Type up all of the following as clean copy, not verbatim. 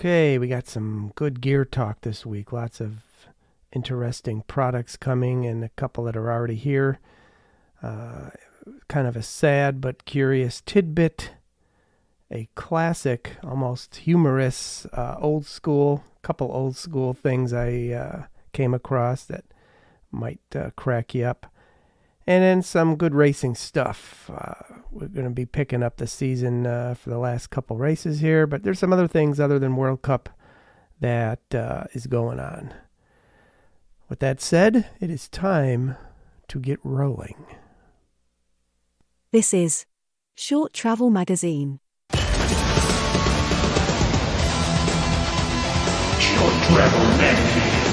Okay, we got some good gear talk this week. Lots of interesting products coming and a couple that are already here. Kind of a sad but curious tidbit. A classic, almost humorous, couple old school things I came across that might crack you up. And then some good racing stuff. We're going to be picking up the season for the last couple races here, but there's some other things other than World Cup that is going on. With that said, it is time to get rolling. This is Short Travel Magazine. Short Travel Magazine.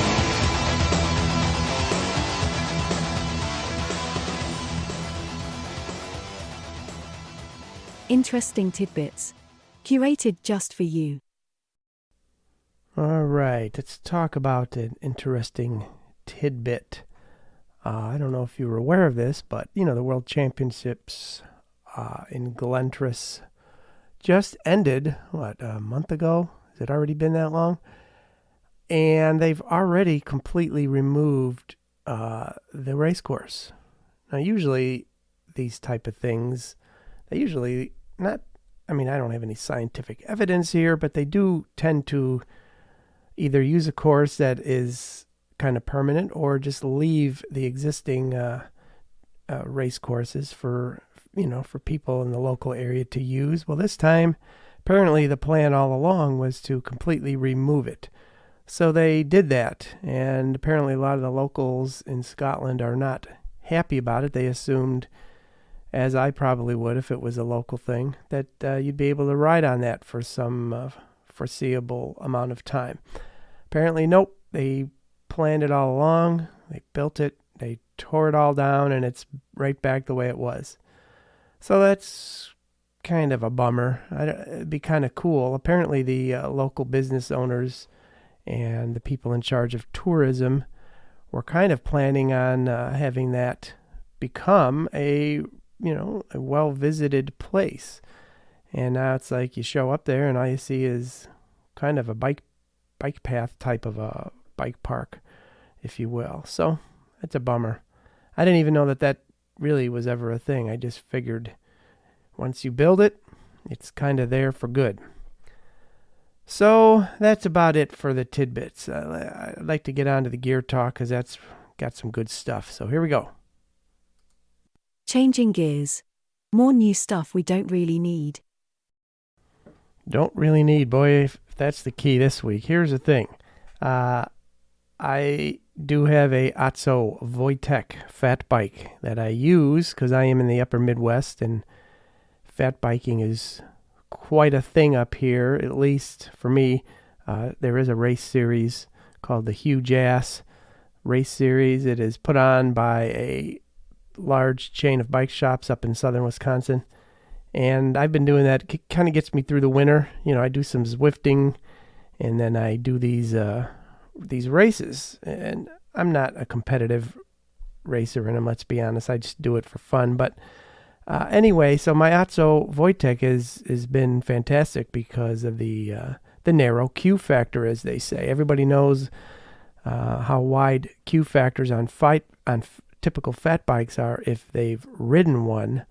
Interesting tidbits, curated just for you. All right, let's talk about an interesting tidbit. I don't know if you were aware of this, but, the World Championships in Galentris just ended, a month ago? Has it already been that long? And they've already completely removed the race course. Now, usually these type of things, they usually I don't have any scientific evidence here, but they do tend to either use a course that is kind of permanent or just leave the existing race courses for people in the local area to use. Well, this time, apparently the plan all along was to completely remove it. So they did that, and apparently a lot of the locals in Scotland are not happy about it. They assumed, as I probably would if it was a local thing, that you'd be able to ride on that for some foreseeable amount of time. Apparently, nope. They planned it all along. They built it. They tore it all down, and it's right back the way it was. So that's kind of a bummer. It'd be kind of cool. Apparently, the local business owners and the people in charge of tourism were kind of planning on having that become a well-visited place. And now it's like you show up there and all you see is kind of a bike path type of a bike park, if you will. So it's a bummer. I didn't even know that really was ever a thing. I just figured once you build it, it's kind of there for good. So that's about it for the tidbits. I'd like to get on to the gear talk because that's got some good stuff. So here we go. Changing gears. More new stuff we don't really need. Don't really need, boy, if that's the key this week. Here's the thing. I do have a Otso Wojtek fat bike that I use because I am in the upper Midwest, and fat biking is quite a thing up here, at least for me. There is a race series called the Huge Ass Race Series. It is put on by a large chain of bike shops up in southern Wisconsin, and I've been doing that. It kind of gets me through the winter. I do some Zwifting, and then I do these races, and I'm not a competitive racer in them, let's be honest. I just do it for fun. But anyway, so my Otso Wojtek has been fantastic because of the narrow Q factor, as they say. Everybody knows how wide Q factors on typical fat bikes are if they've ridden one.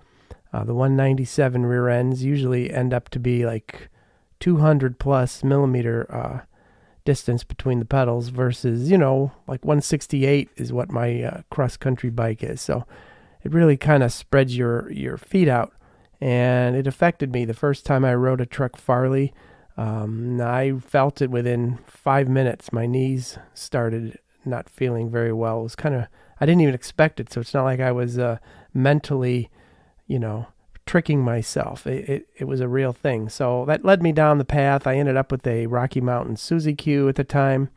The 197 rear ends usually end up to be like 200 plus millimeter distance between the pedals versus, like 168 is what my cross-country bike is. So it really kind of spreads your feet out, and it affected me the first time I rode a Truck Farley. I felt it within 5 minutes. My knees started not feeling very well. It was I didn't even expect it, so it's not like I was mentally, tricking myself. It was a real thing. So that led me down the path. I ended up with a Rocky Mountain Suzy Q at the time,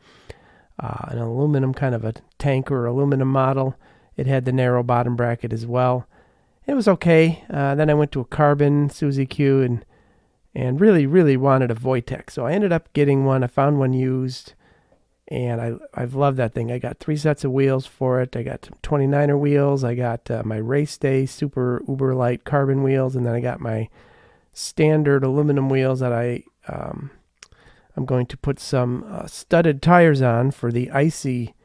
an aluminum kind of a tanker aluminum model. It had the narrow bottom bracket as well. It was okay. Then I went to a carbon Suzy Q and really, really wanted a Wojtek. So I ended up getting one. I found one used, and I've loved that thing. I got 3 sets of wheels for it. I got 29er wheels. I got my race day super uber light carbon wheels, and then I got my standard aluminum wheels that I'm going to put some studded tires on for the icy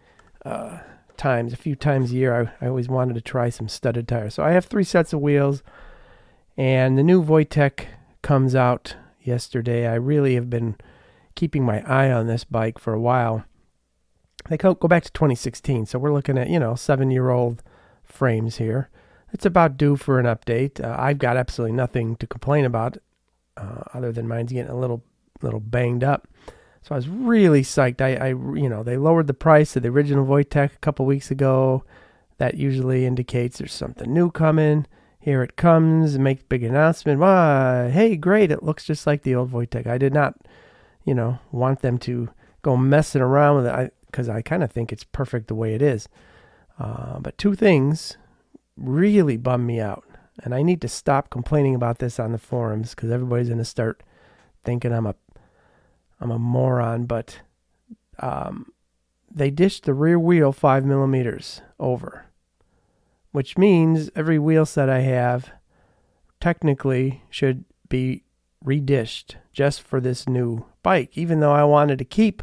times. A few times a year, I always wanted to try some studded tires. So I have 3 sets of wheels, and the new Wojtek comes out yesterday. I really have been keeping my eye on this bike for a while. They go back to 2016, so we're looking at, 7-year-old frames here. It's about due for an update. I've got absolutely nothing to complain about other than mine's getting a little banged up. So I was really psyched. They lowered the price of the original Wojtek a couple weeks ago. That usually indicates there's something new coming. Here it comes, make big announcement. Hey, great, it looks just like the old Wojtek. I did not, want them to go messing around with it because I kind of think it's perfect the way it is. But 2 things really bum me out. And I need to stop complaining about this on the forums because everybody's going to start thinking I'm a moron. But they dished the rear wheel 5 millimeters over, which means every wheel set I have technically should be redished just for this new bike, even though I wanted to keep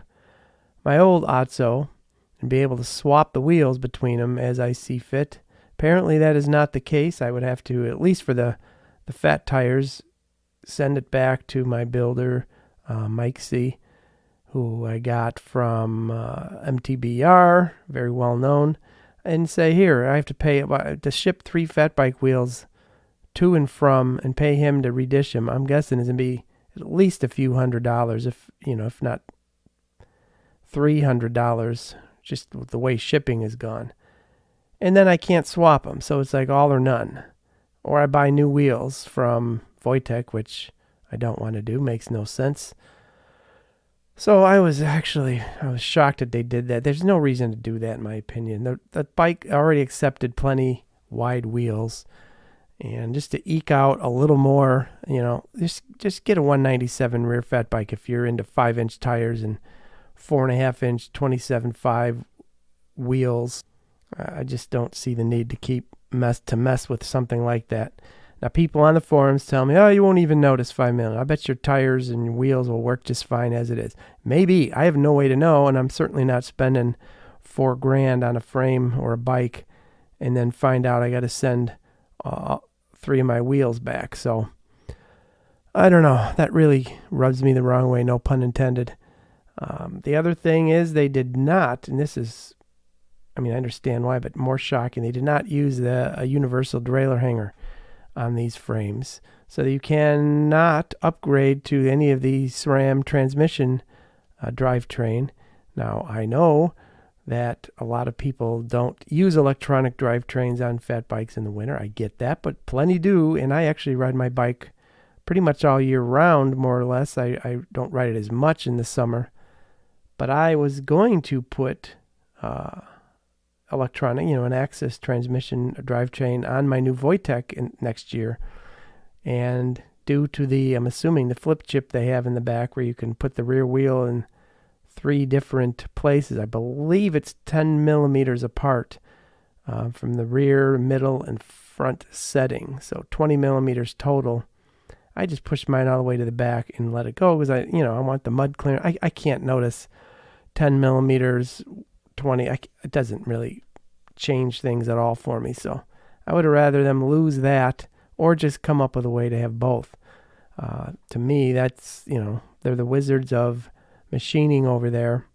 my old Otso and be able to swap the wheels between them as I see fit. Apparently that is not the case. I would have to, at least for the fat tires, send it back to my builder, Mike C., who I got from MTBR, very well known, and say, here, I have to pay to ship 3 fat bike wheels to and from and pay him to redish them. I'm guessing it's going to be at least a few $100, if not $300, just with the way shipping is gone. And then I can't swap them, so it's like all or none. Or I buy new wheels from Wojtek, which I don't want to do, makes no sense. So I was shocked that they did that. There's no reason to do that, in my opinion. The bike already accepted plenty wide wheels, and just to eke out a little more, just get a 197 rear fat bike if you're into 5-inch tires and 4.5-inch 27.5 wheels. I just don't see the need to mess with something like that. Now, people on the forums tell me, you won't even notice 5 million. I bet your tires and your wheels will work just fine as it is. Maybe. I have no way to know, and I'm certainly not spending $4,000 on a frame or a bike and then find out I got to send 3 of my wheels back. So, I don't know. That really rubs me the wrong way, no pun intended. The other thing is they did not, and this is, I understand why, but more shocking, they did not use a universal derailleur hanger on these frames. So you cannot upgrade to any of the SRAM transmission drivetrain. Now, I know that a lot of people don't use electronic drivetrains on fat bikes in the winter. I get that, but plenty do, and I actually ride my bike pretty much all year round, more or less. I don't ride it as much in the summer. But I was going to put electronic, an Axis transmission drivetrain on my new Wojtek next year. And due to I'm assuming the flip chip they have in the back where you can put the rear wheel in 3 different places. I believe it's 10 millimeters apart from the rear, middle, and front setting. So 20 millimeters total. I just pushed mine all the way to the back and let it go because I want the mud clearance. I can't notice 10 millimeters, 20. It doesn't really change things at all for me. So I would have rather them lose that or just come up with a way to have both. To me, that's, they're the wizards of machining over there.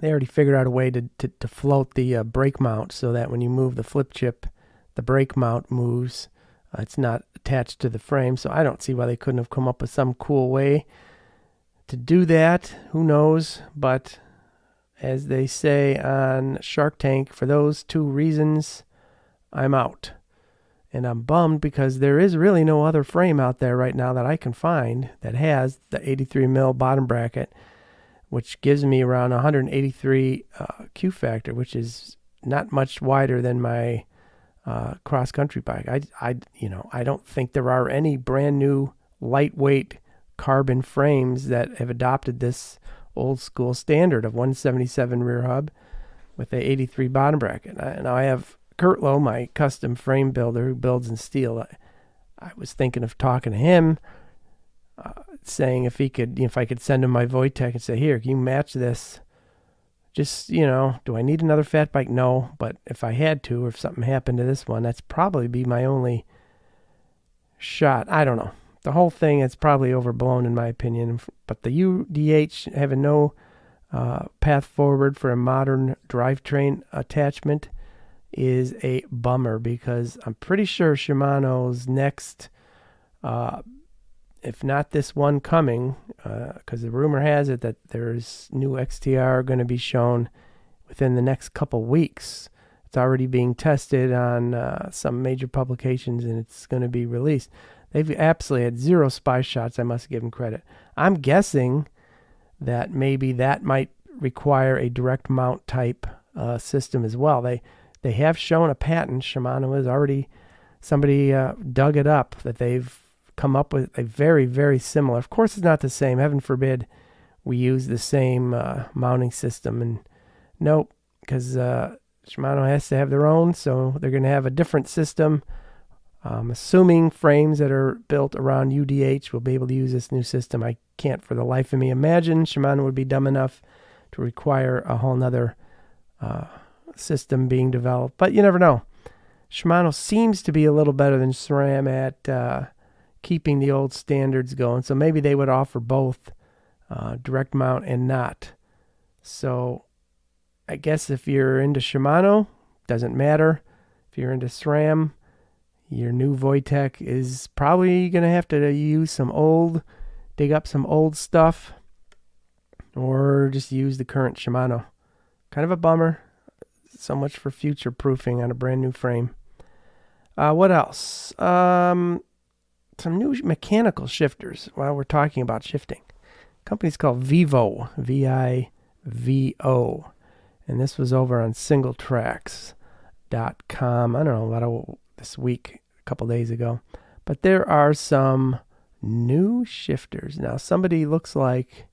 They already figured out a way to float the brake mount so that when you move the flip chip, the brake mount moves. It's not attached to the frame, so I don't see why they couldn't have come up with some cool way to do that. Who knows? But as they say on Shark Tank, for those 2 reasons, I'm out. And I'm bummed because there is really no other frame out there right now that I can find that has the 83 mil bottom bracket, which gives me around 183 Q factor, which is not much wider than my cross-country bike. I don't think there are any brand new lightweight carbon frames that have adopted this old school standard of 177 rear hub with a 83 bottom bracket. Now I have Kurtlow, my custom frame builder who builds in steel. I was thinking of talking to him, saying if I could send him my Wojtek and say, here, can you match this? Just, do I need another fat bike? No, but if I had to, or if something happened to this one, that's probably be my only shot. I don't know. The whole thing is probably overblown in my opinion, but the UDH having no path forward for a modern drivetrain attachment is a bummer, because I'm pretty sure Shimano's next, if not this one coming, because the rumor has it that there's new XTR going to be shown within the next couple weeks. It's already being tested on some major publications, and it's going to be released. They've absolutely had zero spy shots. I must give them credit. I'm guessing that maybe that might require a direct mount type system as well. They have shown a patent. Shimano has already, somebody dug it up, that they've come up with a very, very similar. Of course, it's not the same. Heaven forbid we use the same mounting system. And nope, because Shimano has to have their own, so they're going to have a different system. Assuming frames that are built around UDH will be able to use this new system. I can't for the life of me imagine Shimano would be dumb enough to require a whole nother system being developed. But you never know. Shimano seems to be a little better than SRAM at keeping the old standards going. So maybe they would offer both direct mount and not. So I guess if you're into Shimano, doesn't matter. If you're into SRAM, your new Wojtek is probably going to have to dig up some old stuff, or just use the current Shimano. Kind of a bummer. So much for future proofing on a brand new frame. What else? Some new mechanical shifters while we're talking about shifting. Company's called Vivo, V-I-V-O. And this was over on singletracks.com. I don't know, about this week, a couple days ago. But there are some new shifters. Now, somebody looks like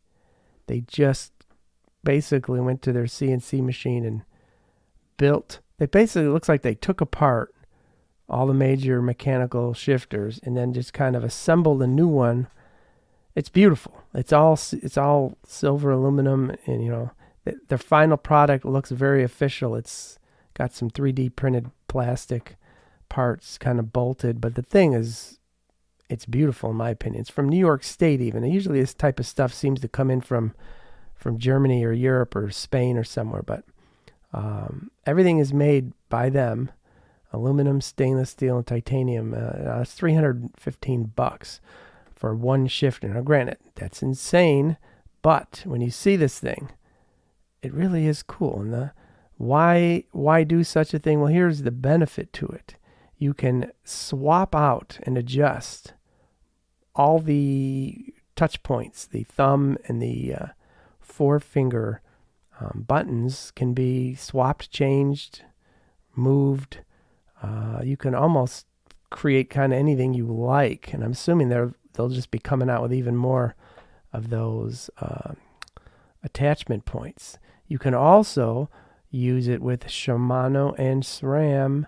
they just basically went to their CNC machine and built. It basically looks like they took apart all the major mechanical shifters and then just kind of assembled a new one. It's beautiful. It's all silver aluminum, and their final product looks very official. It's got some 3D printed plastic parts kind of bolted, but the thing is, it's beautiful in my opinion. It's from New York State even. And usually this type of stuff seems to come in from Germany or Europe or Spain or somewhere, but everything is made by them. Aluminum, stainless steel, and titanium. It's $315 for one shifter. Now granted, that's insane, but when you see this thing, it really is cool. And why do such a thing? Well, here's the benefit to it. You can swap out and adjust all the touch points. The thumb and the forefinger buttons can be swapped, changed, moved. You can almost create kind of anything you like. And I'm assuming they'll just be coming out with even more of those attachment points. You can also use it with Shimano and SRAM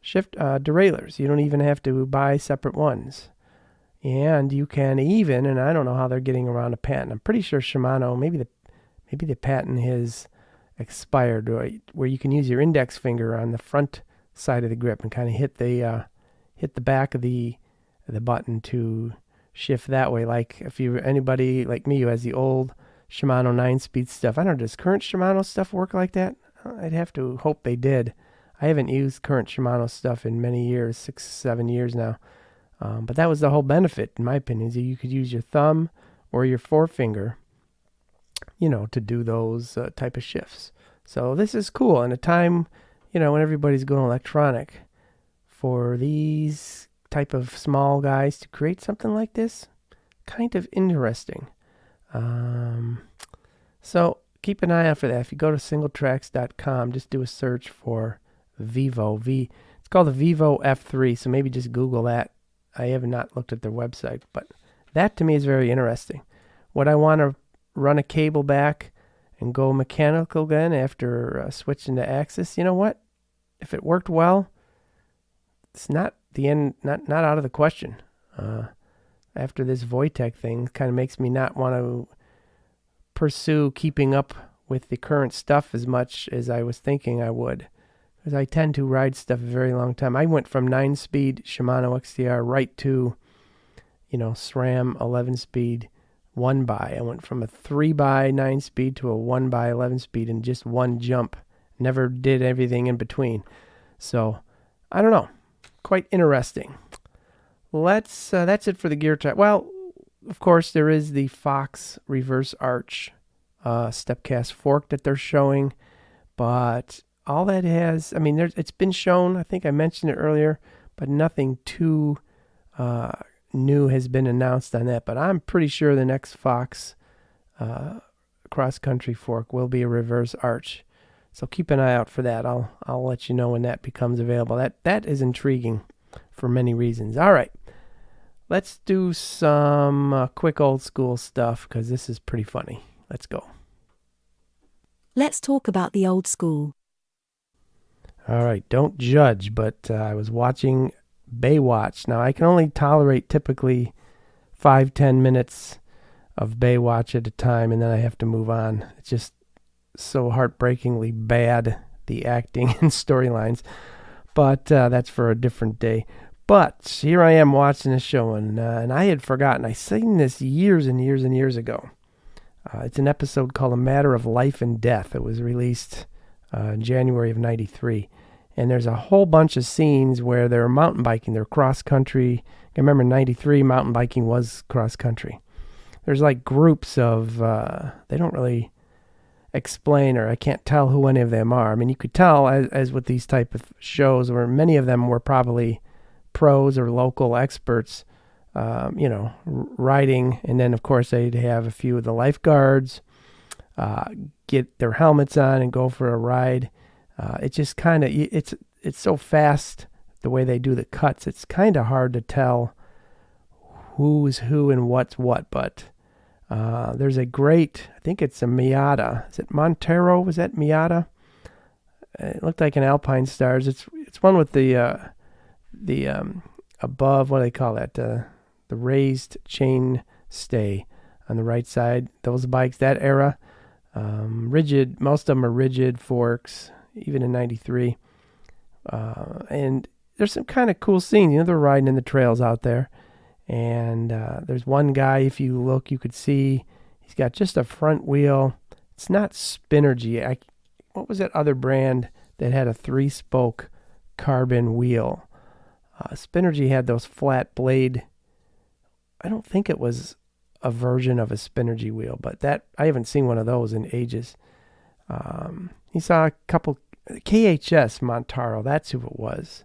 shift derailleurs. You don't even have to buy separate ones. And you can even, and I don't know how they're getting around a patent. I'm pretty sure Shimano, maybe the patent has expired, where you can use your index finger on the front side of the grip and kind of hit the back of the button to shift that way. Like if you're anybody like me who has the old Shimano 9-speed stuff, I don't know, does current Shimano stuff work like that? I'd have to hope they did. I haven't used current Shimano stuff in many years, 6-7 years now. But that was the whole benefit, in my opinion, is that you could use your thumb or your forefinger, to do those type of shifts. So this is cool. In a time, when everybody's going electronic, for these type of small guys to create something like this, kind of interesting. So keep an eye out for that. If you go to singletracks.com, just do a search for Vivo. It's called the Vivo F3, so maybe just Google that. I have not looked at their website, but that to me is very interesting. Would I want to run a cable back and go mechanical again after switching to Axis? You know what? If it worked well, it's not the end, not out of the question. after this Wojtek thing. Kind of makes me not want to pursue keeping up with the current stuff as much as I was thinking I would. Because I tend to ride stuff a very long time. I went from 9-speed Shimano XTR right to, SRAM 11-speed 1x. I went from a 3x 9-speed to a 1x 11-speed in just one jump. Never did everything in between. So, I don't know. Quite interesting. That's it for the gear track. Well, of course, there is the Fox reverse arch stepcast fork that they're showing. But all that has, it's been shown. I think I mentioned it earlier, but nothing too new has been announced on that. But I'm pretty sure the next Fox cross-country fork will be a reverse arch. So keep an eye out for that. I'll let you know when that becomes available. That is intriguing for many reasons. All right, let's do some quick old school stuff because this is pretty funny. Let's go. Let's talk about the old school. All right, don't judge, but I was watching Baywatch. Now, I can only tolerate typically 5-10 minutes of Baywatch at a time, and then I have to move on. It's just so heartbreakingly bad, the acting and storylines. But that's for a different day. But here I am watching this show, and I had forgotten. I seen this years and years and years ago. It's an episode called A Matter of Life and Death. It was released in January of 93. And there's a whole bunch of scenes where they're mountain biking. They're cross-country. I remember in 93, mountain biking was cross-country. There's like groups of, they don't really explain, or I can't tell who any of them are. I mean, you could tell, as with these type of shows, where many of them were probably pros or local experts, riding. And then, of course, they'd have a few of the lifeguards get their helmets on and go for a ride. It just kind of, it's so fast the way they do the cuts. It's kind of hard to tell who's who and what's what. But there's a great, I think it's a Miata. Is it Montero? Was that Miata? It looked like an Alpine Stars. It's one with the above, what do they call that? The raised chain stay on the right side. Those bikes, that era, rigid. Most of them are rigid forks, even in 93. And there's some kind of cool scenes. They're riding in the trails out there. And there's one guy, if you look, you could see he's got just a front wheel. It's not Spinergy. What was that other brand that had a 3-spoke carbon wheel? Spinergy had those flat blade. I don't think it was a version of a Spinergy wheel, but that I haven't seen one of those in ages. He saw a couple KHS Montaro. That's who it was,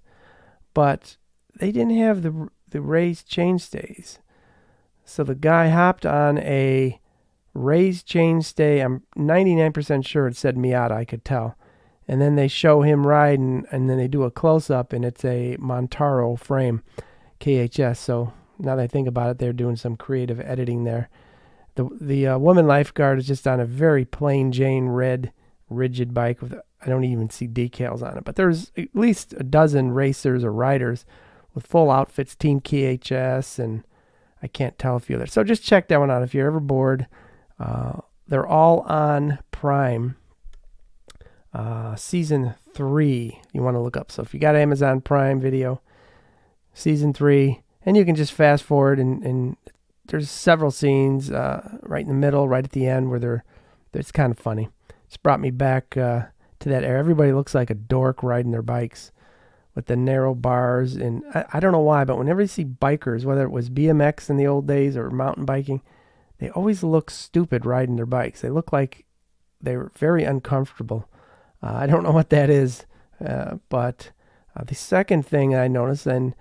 but they didn't have the raised chainstays. So the guy hopped on a raised chainstay. I'm 99% sure it said Miata. I could tell. And then they show him riding, and then they do a close-up, and it's a Montaro frame, KHS. So now that I think about it, they're doing some creative editing there. The woman lifeguard is just on a very plain Jane red rigid bike with, I don't even see decals on it. But there's at least a dozen racers or riders with full outfits, Team KHS, and I can't tell a few others. So just check that one out if you're ever bored. They're all on Prime. Season 3 you want to look up. So if you got Amazon Prime Video, Season 3, and you can just fast forward, and there's several scenes right in the middle, right at the end, where it's kind of funny. It's brought me back to that era. Everybody looks like a dork riding their bikes with the narrow bars, and I don't know why, but whenever you see bikers, whether it was BMX in the old days or mountain biking, they always look stupid riding their bikes. They look like they're very uncomfortable. I don't know what that is, but the second thing I noticed, and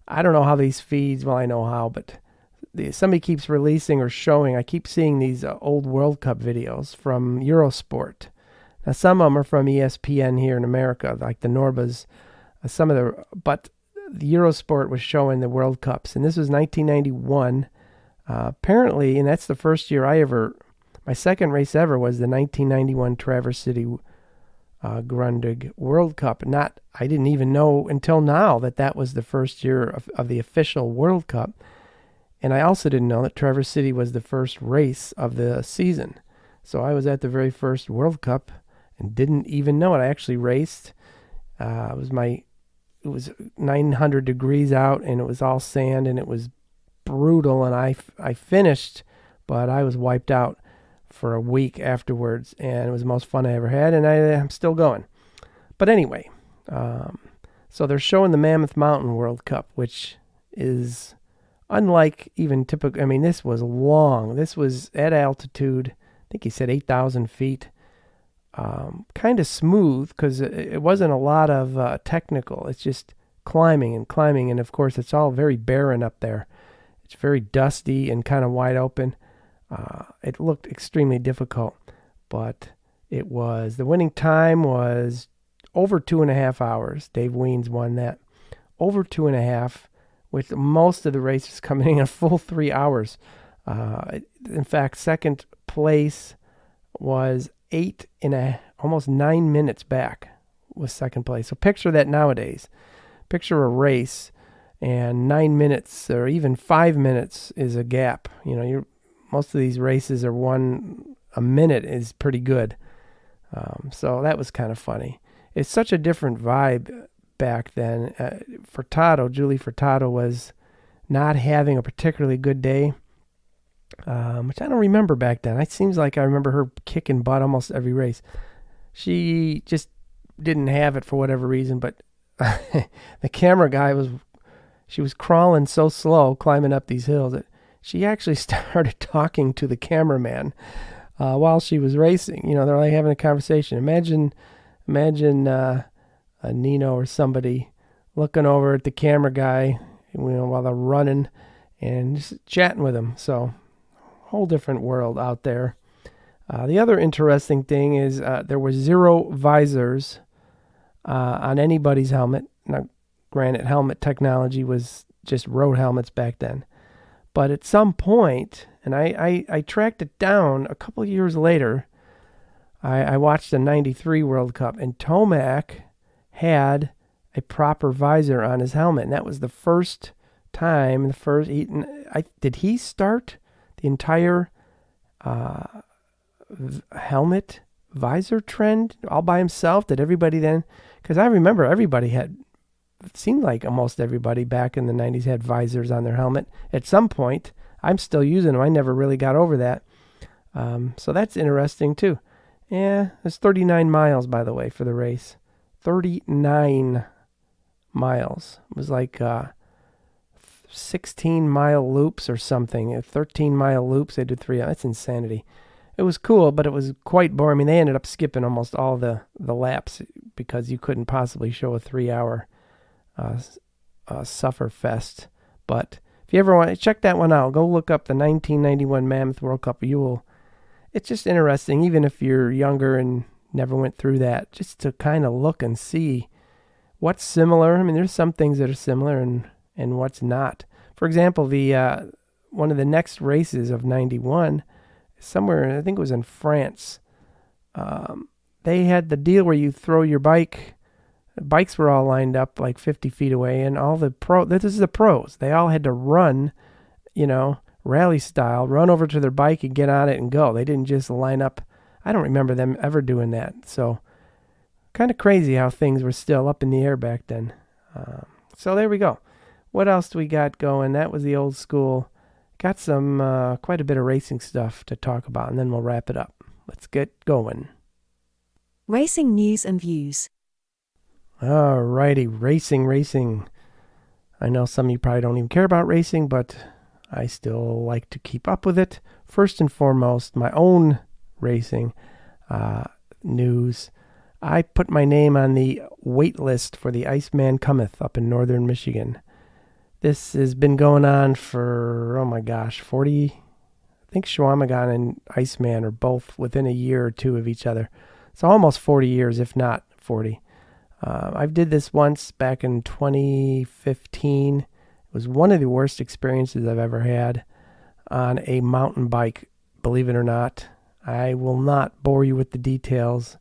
I don't know how these feeds, well, I know how, but somebody keeps releasing or showing, I keep seeing these old World Cup videos from Eurosport. Now, some of them are from ESPN here in America, like the Norbas, but the Eurosport was showing the World Cups, and this was 1991. Apparently, and that's the first year my second race ever was the 1991 Traverse City Grundig World Cup. I didn't even know until now that was the first year of the official World Cup. And I also didn't know that Traverse City was the first race of the season. So I was at the very first World Cup and didn't even know it. I actually raced. It was 900 degrees out, and it was all sand, and it was brutal. And I finished, but I was wiped out for a week afterwards, and it was the most fun I ever had, and I'm still going. But anyway, so they're showing the Mammoth Mountain World Cup, which is unlike even typical. I mean, this was long. This was at altitude. I think he said 8,000 feet. Kind of smooth because it wasn't a lot of technical. It's just climbing and climbing. And of course, it's all very barren up there. It's very dusty and kind of wide open. It looked extremely difficult, but it was. The winning time was over 2.5 hours. Dave Weens won that. Over 2.5, with most of the races coming in a full 3 hours. In fact, second place was almost 9 minutes back was second place. So picture that nowadays. Picture a race and 9 minutes or even 5 minutes is a gap. Most of these races are a minute is pretty good. So that was kind of funny. It's such a different vibe back then. Julie Furtado was not having a particularly good day. Which I don't remember back then. It seems like I remember her kicking butt almost every race. She just didn't have it for whatever reason, but the camera guy she was crawling so slow, climbing up these hills, that she actually started talking to the cameraman while she was racing. They're like having a conversation. Imagine a Nino or somebody looking over at the camera guy, while they're running and just chatting with him. So, whole different world out there. The other interesting thing is there were 0 visors on anybody's helmet. Now, granted, helmet technology was just road helmets back then. But at some point, and I tracked it down a couple of years later, I watched the 93 World Cup, and Tomac had a proper visor on his helmet. And that was the first time, did he start the entire helmet visor trend all by himself? Did everybody then? Because I remember it seemed like almost everybody back in the 90s had visors on their helmet at some point. I'm still using them. I never really got over that. So that's interesting too. Yeah, it's 39 miles, by the way, for the race. 39 miles. It was like 16-mile loops or something. 13-mile loops. They did 3. That's insanity. It was cool, but it was quite boring. I mean, they ended up skipping almost all the laps because you couldn't possibly show a 3-hour suffer fest. But if you ever want to check that one out, go look up the 1991 Mammoth World Cup. It's just interesting, even if you're younger and never went through that, just to kind of look and see what's similar. I mean, there's some things that are similar and what's not. For example, the one of the next races of 91, somewhere, I think it was in France, they had the deal where you throw your bike. Bikes were all lined up like 50 feet away, and this is the pros. They all had to run, rally style, run over to their bike and get on it and go. They didn't just line up. I don't remember them ever doing that. So kind of crazy how things were still up in the air back then. So there we go. What else do we got going? That was the old school. Got some quite a bit of racing stuff to talk about, and then we'll wrap it up. Let's get going. Racing news and views. Alrighty, racing. I know some of you probably don't even care about racing, but I still like to keep up with it. First and foremost, my own racing news. I put my name on the wait list for the Iceman Cometh up in northern Michigan. This has been going on for, 40. I think Schwamagon and Iceman are both within a year or two of each other. So almost 40 years, if not 40. I did this once back in 2015. It was one of the worst experiences I've ever had on a mountain bike, believe it or not. I will not bore you with the details,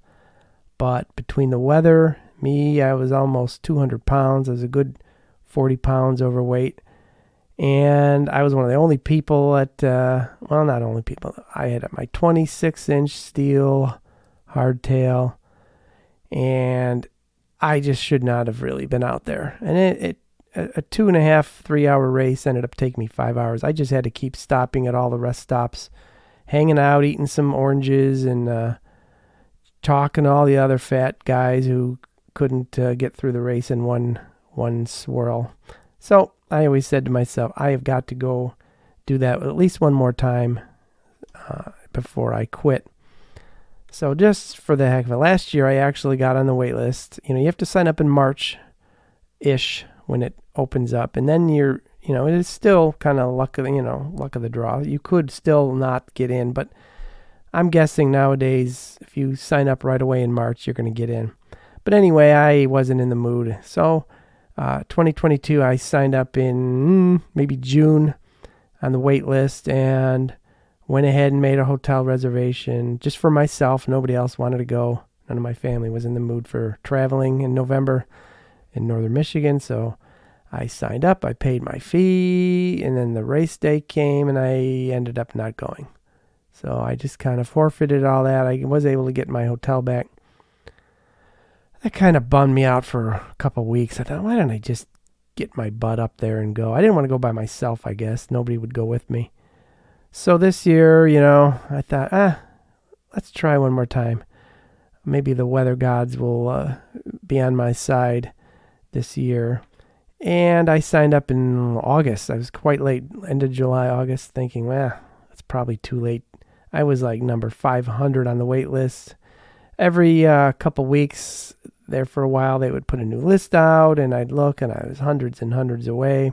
but between the weather, I was almost 200 pounds. I was a good 40 pounds overweight, And I was one of the only people at, well, not only people. I had my 26-inch steel hardtail, and I just should not have really been out there. And a 2.5, 3 hour race ended up taking me 5 hours. I just had to keep stopping at all the rest stops, hanging out, eating some oranges, and talking to all the other fat guys who couldn't get through the race in one swirl. So I always said to myself, I have got to go do that at least one more time before I quit. So just for the heck of it, last year I actually got on the wait list. You have to sign up in March-ish when it opens up, and then it is still kind of luck of the draw. You could still not get in, but I'm guessing nowadays if you sign up right away in March, you're going to get in. But anyway, I wasn't in the mood. So 2022, I signed up in maybe June on the wait list and went ahead and made a hotel reservation just for myself. Nobody else wanted to go. None of my family was in the mood for traveling in November in northern Michigan. So I signed up, I paid my fee, and then the race day came and I ended up not going. So I just kind of forfeited all that. I was able to get my hotel back. That kind of bummed me out for a couple of weeks. I thought, why don't I just get my butt up there and go? I didn't want to go by myself, I guess. Nobody would go with me. So this year, I thought, let's try one more time. Maybe the weather gods will be on my side this year. And I signed up in August. I was quite late, end of July, August, thinking, it's probably too late. I was like number 500 on the wait list. Every couple weeks there for a while, they would put a new list out, and I'd look, and I was hundreds and hundreds away.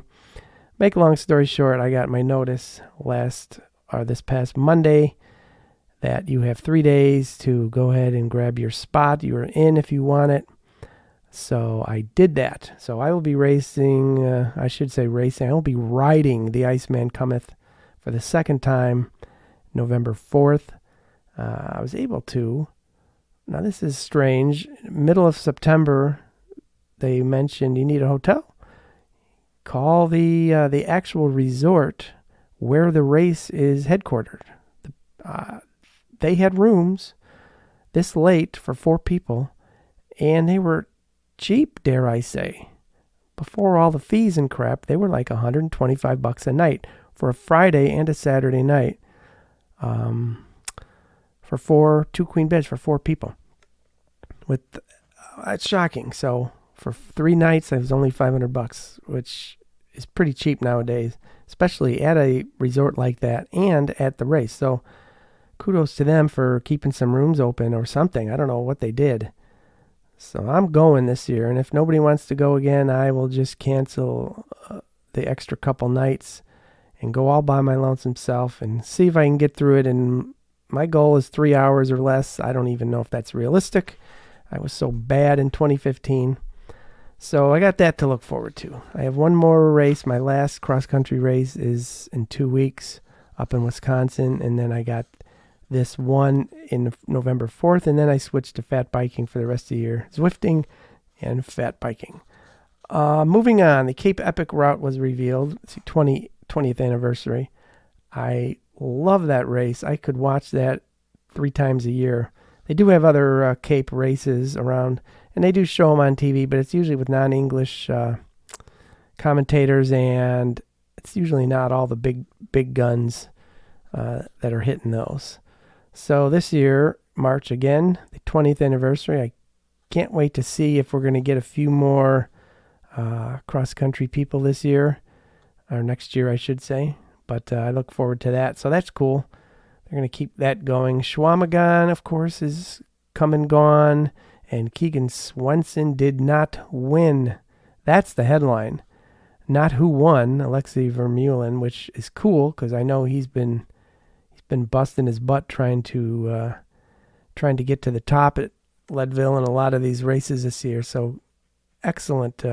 Make a long story short, I got my notice this past Monday that you have 3 days to go ahead and grab your spot. You are in if you want it. So I did that. So I will be racing, I will be riding the Iceman Cometh for the second time, November 4th. I was able to. Now this is strange. Middle of September, they mentioned you need a hotel. Call the actual resort where the race is headquartered. They had rooms this late for 4 people, and they were cheap, dare I say. Before all the fees and crap, they were like $125 a night for a Friday and a Saturday night. For 2 queen beds for 4 people. That's shocking. So for 3 nights, it was only $500, which is pretty cheap nowadays, especially at a resort like that and at the race. So kudos to them for keeping some rooms open or something. I don't know what they did. So I'm going this year, and if nobody wants to go again, I will just cancel the extra couple nights and go all by my lonesome self and see if I can get through it. And my goal is 3 hours or less. I don't even know if that's realistic. I was so bad in 2015. So I got that to look forward to. I have one more race. My last cross-country race is in 2 weeks up in Wisconsin, and then I got this one in November 4th, and then I switched to fat biking for the rest of the year. Zwifting and fat biking. Moving on, the Cape Epic route was revealed. It's the 20th anniversary. I love that race. I could watch that 3 times a year. They do have other Cape races around, and they do show them on TV, but it's usually with non-English commentators, and it's usually not all the big guns that are hitting those. So this year, March again, the 20th anniversary. I can't wait to see if we're going to get a few more cross-country people this year, or next year, I should say. But I look forward to that. So that's cool. They're going to keep that going. Schwamagon, of course, is come and gone. And Keegan Swenson did not win. That's the headline. Not who won, Alexei Vermeulen, which is cool because I know he's been busting his butt trying to get to the top at Leadville in a lot of these races this year. So excellent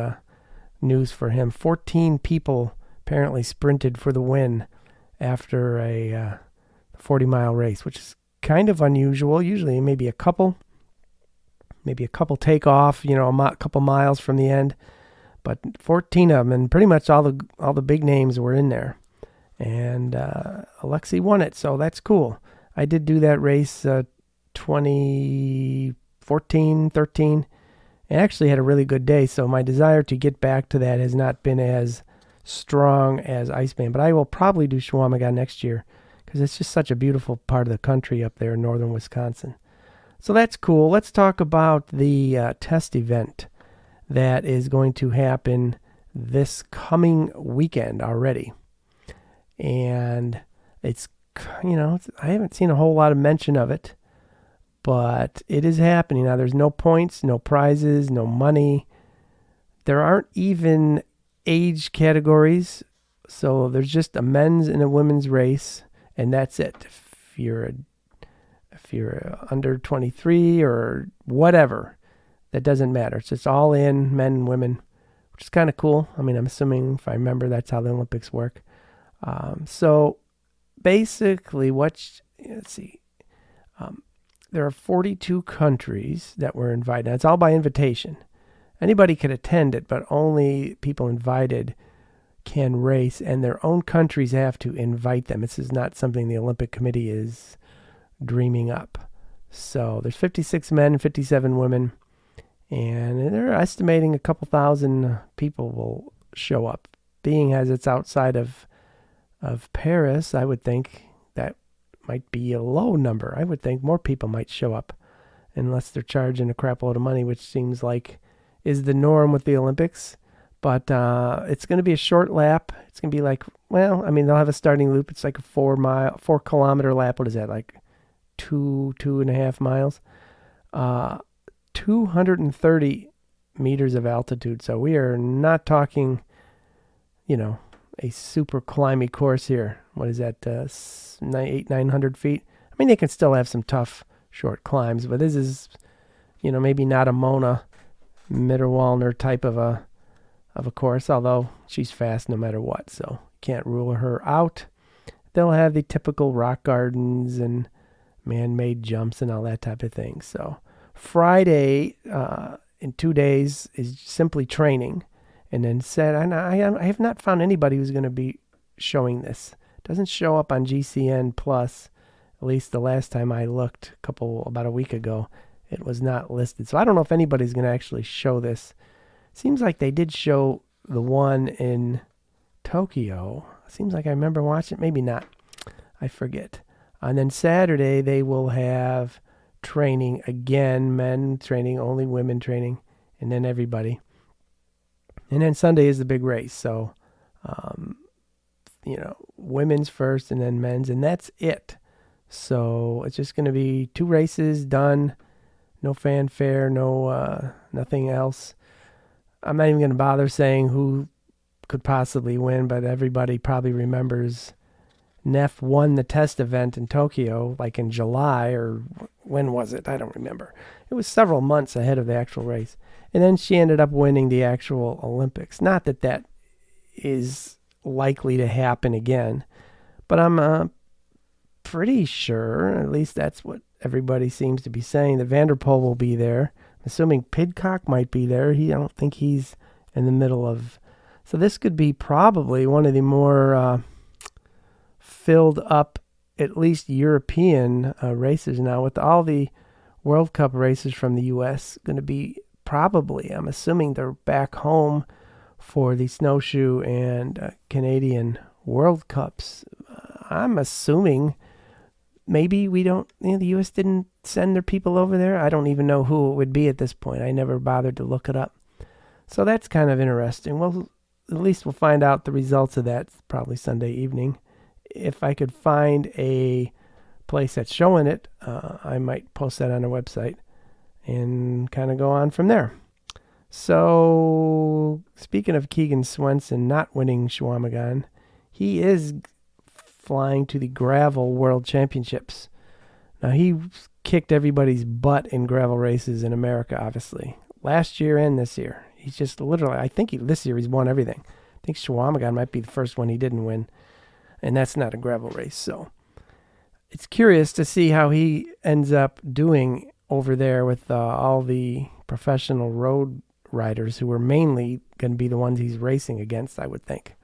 news for him. 14 people apparently sprinted for the win after a 40-mile race, which is kind of unusual. Usually maybe a couple take off, a couple miles from the end. but 14 of them, and pretty much all the big names were in there. And Alexi won it, so that's cool. I did do that race 2014, 13, and actually had a really good day, so my desire to get back to that has not been as strong as Iceman, but I will probably do Chequamegon next year because it's just such a beautiful part of the country up there in northern Wisconsin. So that's cool. Let's talk about the test event that is going to happen this coming weekend already. And it's, I haven't seen a whole lot of mention of it, but it is happening. Now, there's no points, no prizes, no money. There aren't even age categories, so there's just a men's and a women's race, and that's it. If you're under 23 or whatever, that doesn't matter. It's just all in, men and women, which is kind of cool. I mean, I'm assuming, if I remember, that's how the Olympics work. So basically, let's see. There are 42 countries that were invited. Now, it's all by invitation. Anybody could attend it, but only people invited can race, and their own countries have to invite them. This is not something the Olympic Committee is dreaming up. So there's 56 men and 57 women, and they're estimating a couple thousand people will show up. Being as it's outside of Paris, I would think that might be a low number. I would think more people might show up, unless they're charging a crap load of money, which seems like is the norm with the Olympics. But it's going to be a short lap. It's going to be like, they'll have a starting loop. It's like a 4 kilometer lap. What is that, like 2.5 miles? 230 meters of altitude. So we are not talking, a super climby course here. What is that, 900 feet? I mean, they can still have some tough short climbs, but this is, maybe not a Mona Mitterwaldner type of a course, although she's fast no matter what, so can't rule her out. They'll have the typical rock gardens and man-made jumps and all that type of thing. So Friday, in 2 days, is simply training. And then I have not found anybody who's going to be showing this. It doesn't show up on GCN Plus, at least the last time I looked, about a week ago. It was not listed. So I don't know if anybody's going to actually show this. Seems like they did show the one in Tokyo. Seems like I remember watching it. Maybe not. I forget. And then Saturday, they will have training again. Men training, only women training, and then everybody. And then Sunday is the big race. So, women's first and then men's, and that's it. So it's just going to be 2 races done. No fanfare, no nothing else. I'm not even going to bother saying who could possibly win, but everybody probably remembers Neff won the test event in Tokyo, like in July, or when was it? I don't remember. It was several months ahead of the actual race. And then she ended up winning the actual Olympics. Not that that is likely to happen again, but I'm pretty sure, at least that's what everybody seems to be saying, that Vanderpool will be there. I'm assuming Pidcock might be there. I don't think he's in the middle of... So this could be probably one of the more filled up, at least European races now, with all the World Cup races from the U.S. going to be probably, I'm assuming they're back home for the snowshoe and Canadian World Cups. I'm assuming maybe we don't, the U.S. didn't send their people over there. I don't even know who it would be at this point. I never bothered to look it up. So that's kind of interesting. Well, at least we'll find out the results of that probably Sunday evening. If I could find a place that's showing it, I might post that on our website and kind of go on from there. So, speaking of Keegan Swenson not winning Chequamegon, he is flying to the Gravel World Championships. Now, he kicked everybody's butt in gravel races in America, obviously. Last year and this year. He's just literally, I think this year he's won everything. I think Chequamegon might be the first one he didn't win. And that's not a gravel race. So, it's curious to see how he ends up doing over there with all the professional road riders who were mainly going to be the ones he's racing against, I would think.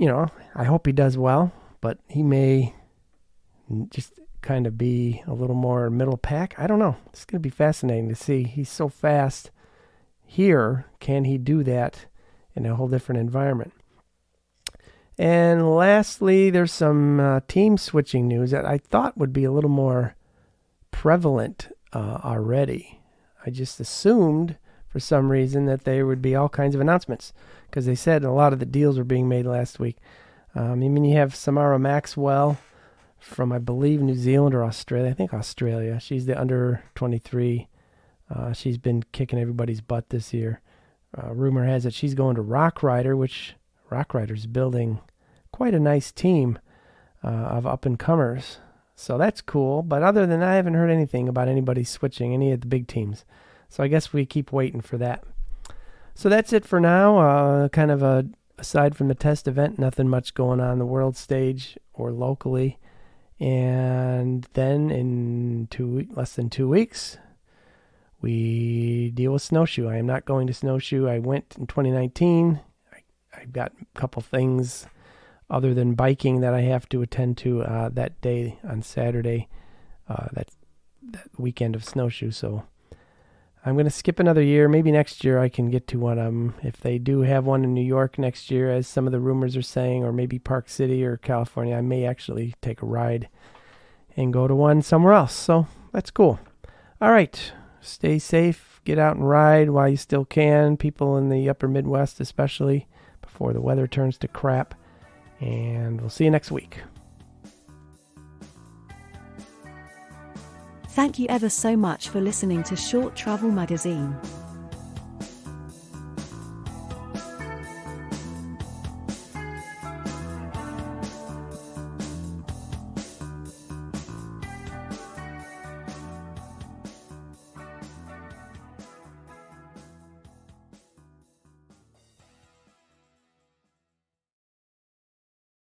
I hope he does well, but he may just kind of be a little more middle pack. I don't know. It's going to be fascinating to see. He's so fast here. Can he do that in a whole different environment? And lastly, there's some team switching news that I thought would be a little more prevalent already. I just assumed for some reason that there would be all kinds of announcements because they said a lot of the deals were being made last week. You have Samara Maxwell from, I believe, New Zealand or Australia. I think Australia. She's the under 23. She's been kicking everybody's butt this year. Rumor has it she's going to Rock Rider, which Rock Rider's building quite a nice team of up-and-comers. So that's cool. But other than that, I haven't heard anything about anybody switching, any of the big teams. So I guess we keep waiting for that. So that's it for now. Aside from the test event, nothing much going on the world stage or locally. And then in less than 2 weeks, we deal with snowshoe. I am not going to snowshoe. I went in 2019. I've got a couple things other than biking that I have to attend to that day on Saturday, that weekend of snowshoe. So I'm going to skip another year. Maybe next year I can get to one. If they do have one in New York next year, as some of the rumors are saying, or maybe Park City or California, I may actually take a ride and go to one somewhere else. So that's cool. All right. Stay safe. Get out and ride while you still can. People in the upper Midwest especially, before the weather turns to crap. And we'll see you next week. Thank you ever so much for listening to Short Travel Magazine.